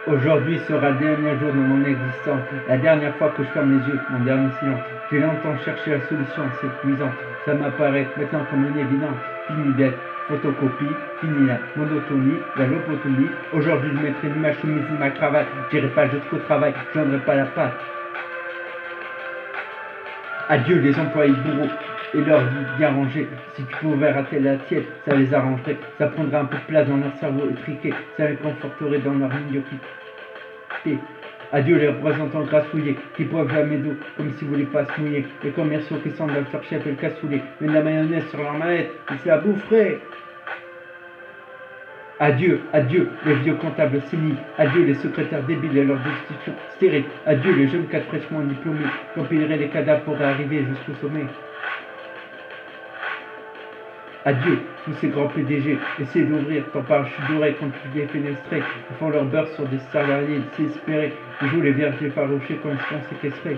Aujourd'hui sera le dernier jour de mon existence, la dernière fois que je ferme les yeux, mon dernier silence. J'ai longtemps cherché la solution, c'est épuisant. Ça m'apparaît maintenant comme une évidence. Fini d'être photocopie, fini la monotonie, la lobotomie. Aujourd'hui je mettrai ni ma chemise ni ma cravate, j'irai pas jusqu'au travail, je n'aurai pas la patte. Adieu les employés bourreaux et leur vie bien rangée. Si tu pouvais rater la tienne, ça les arrangerait. Ça prendrait un peu de place dans leur cerveau étriqué. Ça les conforterait dans leur médiocrité. Adieu les représentants grassouillés qui boivent jamais d'eau comme s'ils voulaient pas se mouiller. Les commerciaux qui semblent leur chef et le cassoulet. Mais de la mayonnaise sur leur mallette, ils se la boufferaient. Adieu, adieu les vieux comptables séniles, adieu les secrétaires débiles et leurs institutions stériles, adieu les jeunes cadres fraîchement diplômés qui empileraient les cadavres pour arriver jusqu'au sommet. Adieu tous ces grands PDG, essayez d'ouvrir ton parachute doré quand tu défenestrés, ils font leur beurre sur des salariés désespérés, ils jouent les vierges effarouchées quand ils se font séquestrer.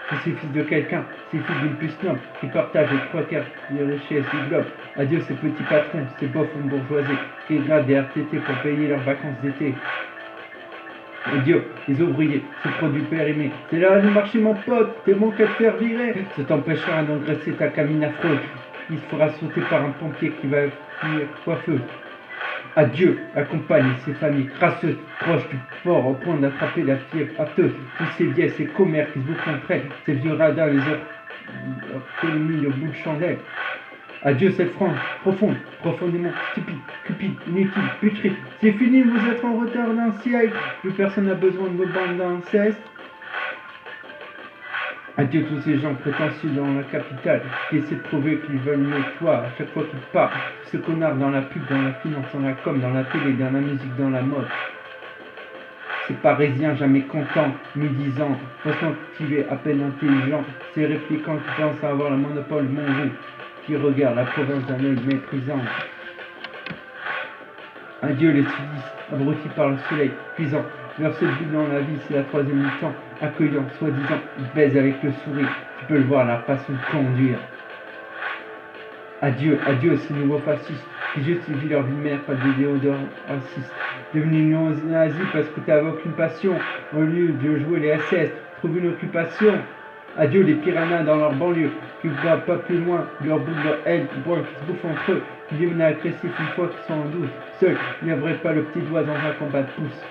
Tous ces fils de quelqu'un, ces fils d'une puce noble, qui partagent les 3/4 des richesses du globe. Adieu ces petits patrons, ces bofs bourgeoisie, qui grattent des RTT pour payer leurs vacances d'été. Adieu les ouvriers, ces produits périmés. C'est là le marché mon pote, t'es bon qu'à te faire virer. Ça t'empêchera d'engraisser ta camine affreuse. Il se fera sauter par un pompier qui va finir coiffeux. Adieu la compagnie, ces familles crasseuses, proches du port au point d'attraper la fièvre hâteuse. Tous ces vieilles, ces commères qui se bouffent entre elles, ces vieux radins, les heures mis au bout de chandelle. Adieu cette France profonde, profondément stupide, cupide, inutile, putride. C'est fini, vous êtes en retard d'un siècle. Plus personne n'a besoin de vos bandes d'inceste. Adieu tous ces gens prétentieux dans la capitale qui essaient de prouver qu'ils veulent mieux que toi à chaque fois qu'ils parlent. Tous ces connards dans la pub, dans la finance, dans la com, dans la télé, dans la musique, dans la mode. Ces Parisiens jamais contents, médisants, faussement cultivés, à peine intelligents. Ces répliquants qui pensent avoir le monopole mondial, qui regardent la province d'un œil méprisant. Adieu les sudistes, abrutis par le soleil cuisant. Leur seul but dans la vie, c'est la troisième mi-temps, accueillant, soi-disant, ils baisent avec le sourire. Tu peux le voir, la façon de conduire. Adieu, adieu ces nouveaux fascistes qui justifient leur vie de mère par des déodorants racistes. Devenu néo-nazi parce que t'avais aucune passion. Au lieu de jouer les SS, trouve une occupation. Adieu les piranhas dans leur banlieue, qui ne voient pas plus loin, leur bout de leur haine, qui se bouffent entre eux, qui deviennent agressifs une fois qu'ils sont en douce. Seuls, ils n'ouvraient pas le petit doigt dans un combat de pouce.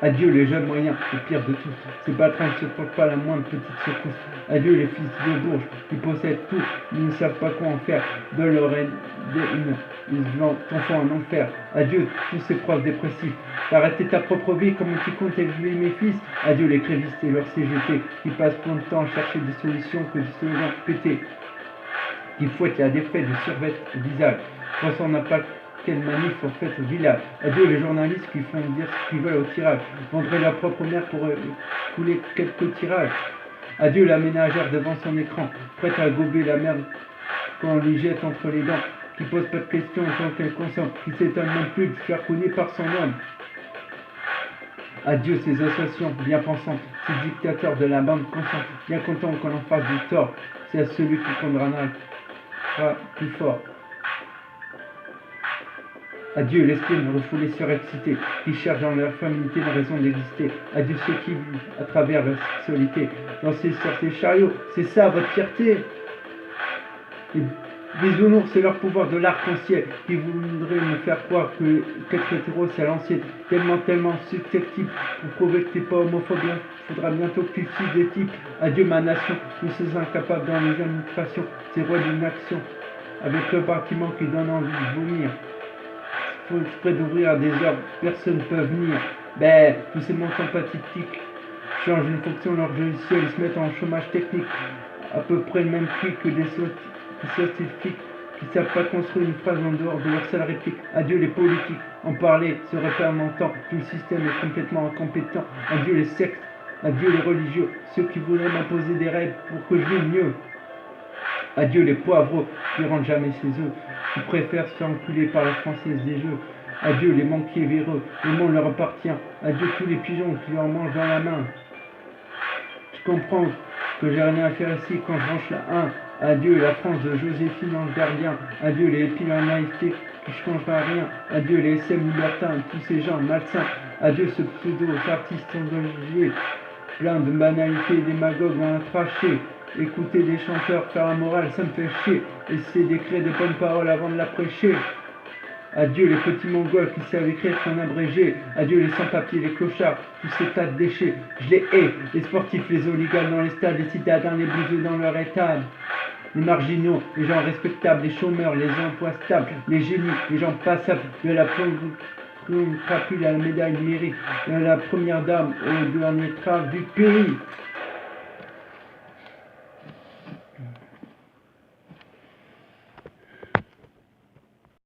Adieu les jeunes moyens, les pires de tous, ces patrons qui ne se portent pas la moindre petite secousse. Adieu les fils de bourges qui possèdent tout, ils ne savent pas quoi en faire, de leur haine, ils t'enfant en enfer. Adieu tous ces profs dépressifs, t'arrêter ta propre vie comme tu comptes élever mes fils. Adieu les grévistes et leurs CGT qui passent plein de temps à chercher des solutions que des slogans pétés, qui fouettent la défaite du survêt au visage, pensant n'a pas quelle manif en fait au village. Adieu les journalistes qui font dire ce qu'ils veulent au tirage, vendraient leur propre mère pour couler quelques tirages. Adieu la ménagère devant son écran, prête à gober la merde qu'on lui jette entre les dents, qui pose pas de questions tant qu'elle consomme, qui s'étonne même plus de se faire couler par son homme. Adieu ces associations bien pensantes, ces dictateurs de la bande consciente, bien contents qu'on en fasse du tort, c'est à celui qui condamnera plus fort. Adieu l'esprit refoulé surexcité, qui cherche dans leur féminité une raison d'exister. Adieu ceux qui vivent à travers leur sexualité. Lancez sur ces chariots, c'est ça votre fierté. Les bisounours, c'est leur pouvoir de l'arc-en-ciel, qui voudraient me faire croire que qu'être hétéro c'est à l'ancienne. Tellement susceptible pour prouver que t'es pas homophobe. Faudra bientôt que tu cibles des types. Adieu ma nation, tous ces incapables dans les administrations, ces rois d'une action, avec le bâtiment qui donne envie de vomir. Faut exprès d'ouvrir à des heures, personne ne peut venir. Tous ces montants pathétiques changent une fonction de leur logiciel, ils se mettent en chômage technique, à peu près le même prix que des scientifiques qui ne savent pas construire une phrase en dehors de leur seule réplique. Adieu les politiques, en parler serait pas un mentant, tout le système est complètement incompétent. Adieu les sectes, adieu les religieux, ceux qui voudraient m'imposer des règles pour que je vive mieux. Adieu les poivreux qui rentrent jamais chez eux, qui préfèrent se faire enculer par la française des jeux. Adieu les manquiers véreux, le monde leur appartient. Adieu tous les pigeons qui leur mangent dans la main. Je comprends que j'ai rien à faire ici quand je range la 1. Adieu la France de Joséphine Ange Gardien. Adieu les pires naïvetés qui ne changera rien. Adieu les SM libertins, tous ces gens malsains. Adieu ce pseudo-artiste engagé, plein de banalités, démagogues dans la trachée. Écouter des chanteurs faire la morale, ça me fait chier. Essayer d'écrire des bonnes paroles avant de la prêcher. Adieu les petits mongols qui savent écrire en abrégé. Adieu les sans-papiers, les clochards, tous ces tas de déchets. Je les hais, les sportifs, les hooligans dans les stades, les citadins, les bouseux dans leur état. Les marginaux, les gens respectables, les chômeurs, les emplois stables, les génies, les gens passables, de la plombe crapule à la médaille numérique, de la première dame au dernier trave du pays.